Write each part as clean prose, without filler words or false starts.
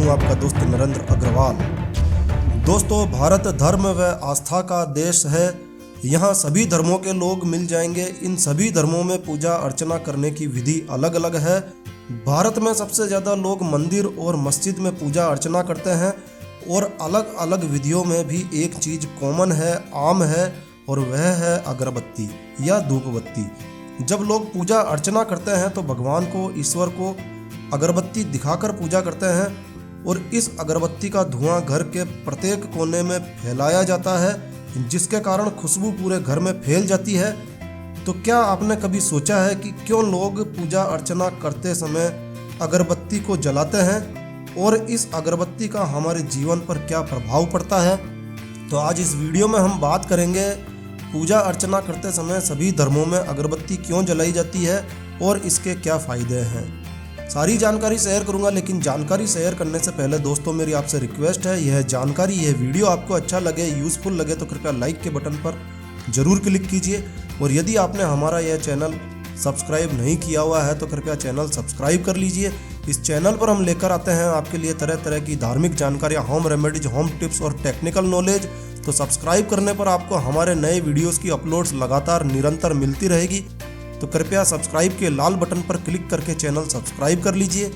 हूं आपका दोस्त नरेंद्र अग्रवाल। दोस्तों, भारत धर्म व आस्था का देश है। यहाँ सभी धर्मों के लोग मिल जाएंगे। इन सभी धर्मों में पूजा अर्चना करने की विधि अलग अलग है। भारत में सबसे ज़्यादा लोग मंदिर और मस्जिद में पूजा अर्चना करते हैं और अलग अलग विधियों में भी एक चीज़ कॉमन है, आम है, और वह है अगरबत्ती या धूपबत्ती। जब लोग पूजा अर्चना करते हैं तो भगवान को, ईश्वर को अगरबत्ती दिखाकर पूजा करते हैं और इस अगरबत्ती का धुआं घर के प्रत्येक कोने में फैलाया जाता है, जिसके कारण खुशबू पूरे घर में फैल जाती है। तो क्या आपने कभी सोचा है कि क्यों लोग पूजा अर्चना करते समय अगरबत्ती को जलाते हैं और इस अगरबत्ती का हमारे जीवन पर क्या प्रभाव पड़ता है? तो आज इस वीडियो में हम बात करेंगे पूजा अर्चना करते समय सभी धर्मों में अगरबत्ती क्यों जलाई जाती है और इसके क्या फ़ायदे हैं। सारी जानकारी शेयर करूंगा, लेकिन जानकारी शेयर करने से पहले दोस्तों मेरी आपसे रिक्वेस्ट है, यह जानकारी, यह वीडियो आपको अच्छा लगे, यूज़फुल लगे तो कृपया लाइक के बटन पर ज़रूर क्लिक कीजिए। और यदि आपने हमारा यह चैनल सब्सक्राइब नहीं किया हुआ है तो कृपया चैनल सब्सक्राइब कर लीजिए। इस चैनल पर हम लेकर आते हैं आपके लिए तरह तरह की धार्मिक जानकारियाँ, होम रेमेडीज, होम टिप्स और टेक्निकल नॉलेज। तो सब्सक्राइब करने पर आपको हमारे नए वीडियोस की अपलोड्स लगातार निरंतर मिलती रहेगी। तो कृपया सब्सक्राइब के लाल बटन पर क्लिक करके चैनल सब्सक्राइब कर लीजिए।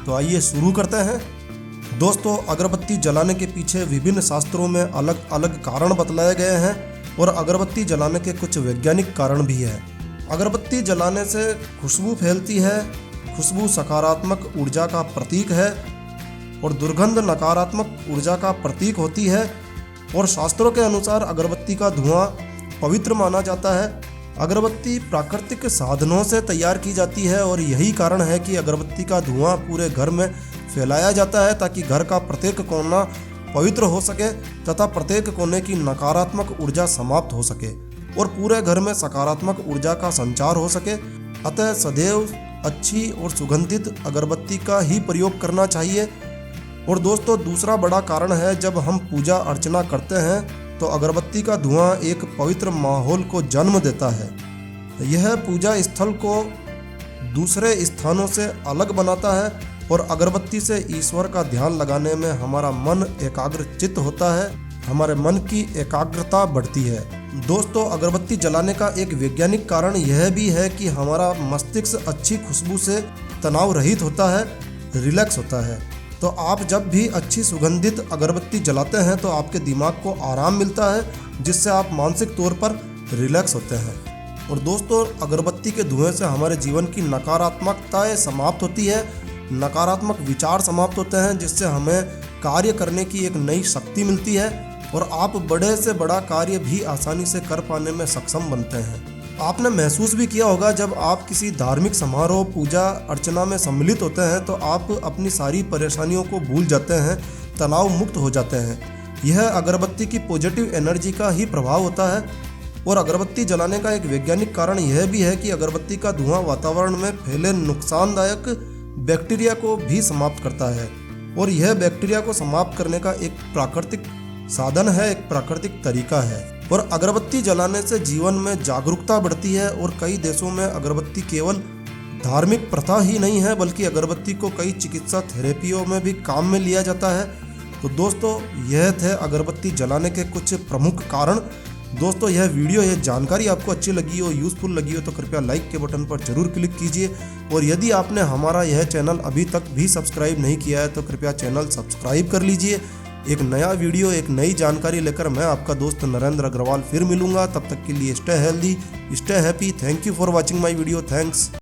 तो आइए शुरू करते हैं। दोस्तों, अगरबत्ती जलाने के पीछे विभिन्न शास्त्रों में अलग अलग कारण बतलाए गए हैं और अगरबत्ती जलाने के कुछ वैज्ञानिक कारण भी है। अगरबत्ती जलाने से खुशबू फैलती है। खुशबू सकारात्मक ऊर्जा का प्रतीक है और दुर्गंध नकारात्मक ऊर्जा का प्रतीक होती है। और शास्त्रों के अनुसार अगरबत्ती का धुआं पवित्र माना जाता है। अगरबत्ती प्राकृतिक साधनों से तैयार की जाती है और यही कारण है कि अगरबत्ती का धुआं पूरे घर में फैलाया जाता है ताकि घर का प्रत्येक कोना पवित्र हो सके तथा प्रत्येक कोने की नकारात्मक ऊर्जा समाप्त हो सके और पूरे घर में सकारात्मक ऊर्जा का संचार हो सके। अतः सदैव अच्छी और सुगंधित अगरबत्ती का ही प्रयोग करना चाहिए। और दोस्तों, दूसरा बड़ा कारण है, जब हम पूजा अर्चना करते हैं तो अगरबत्ती का धुआं एक पवित्र माहौल को जन्म देता है। यह पूजा स्थल को दूसरे स्थानों से अलग बनाता है और अगरबत्ती से ईश्वर का ध्यान लगाने में हमारा मन एकाग्रचित्त होता है, हमारे मन की एकाग्रता बढ़ती है। दोस्तों, अगरबत्ती जलाने का एक वैज्ञानिक कारण यह भी है कि हमारा मस्तिष्क अच्छी खुशबू से तनाव रहित होता है, रिलैक्स होता है। तो आप जब भी अच्छी सुगंधित अगरबत्ती जलाते हैं तो आपके दिमाग को आराम मिलता है, जिससे आप मानसिक तौर पर रिलैक्स होते हैं। और दोस्तों, अगरबत्ती के धुएं से हमारे जीवन की नकारात्मकताएं समाप्त होती है, नकारात्मक विचार समाप्त होते हैं, जिससे हमें कार्य करने की एक नई शक्ति मिलती है और आप बड़े से बड़ा कार्य भी आसानी से कर पाने में सक्षम बनते हैं। आपने महसूस भी किया होगा, जब आप किसी धार्मिक समारोह, पूजा अर्चना में सम्मिलित होते हैं तो आप अपनी सारी परेशानियों को भूल जाते हैं, तनाव मुक्त हो जाते हैं। यह अगरबत्ती की पॉजिटिव एनर्जी का ही प्रभाव होता है। और अगरबत्ती जलाने का एक वैज्ञानिक कारण यह भी है कि अगरबत्ती का धुआं वातावरण में फैले नुकसानदायक बैक्टीरिया को भी समाप्त करता है और यह बैक्टीरिया को समाप्त करने का एक प्राकृतिक साधन है, एक प्राकृतिक तरीका है। और अगरबत्ती जलाने से जीवन में जागरूकता बढ़ती है और कई देशों में अगरबत्ती केवल धार्मिक प्रथा ही नहीं है, बल्कि अगरबत्ती को कई चिकित्सा थेरेपियों में भी काम में लिया जाता है। तो दोस्तों, यह थे अगरबत्ती जलाने के कुछ प्रमुख कारण। दोस्तों, यह वीडियो, यह जानकारी आपको अच्छी लगी हो, यूज़फुल लगी हो तो कृपया लाइक के बटन पर जरूर क्लिक कीजिए। और यदि आपने हमारा यह चैनल अभी तक भी सब्सक्राइब नहीं किया है तो कृपया चैनल सब्सक्राइब कर लीजिए। एक नया वीडियो, एक नई जानकारी लेकर मैं आपका दोस्त नरेंद्र अग्रवाल फिर मिलूंगा। तब तक के लिए stay healthy, stay happy. Thank you for watching my video. Thanks.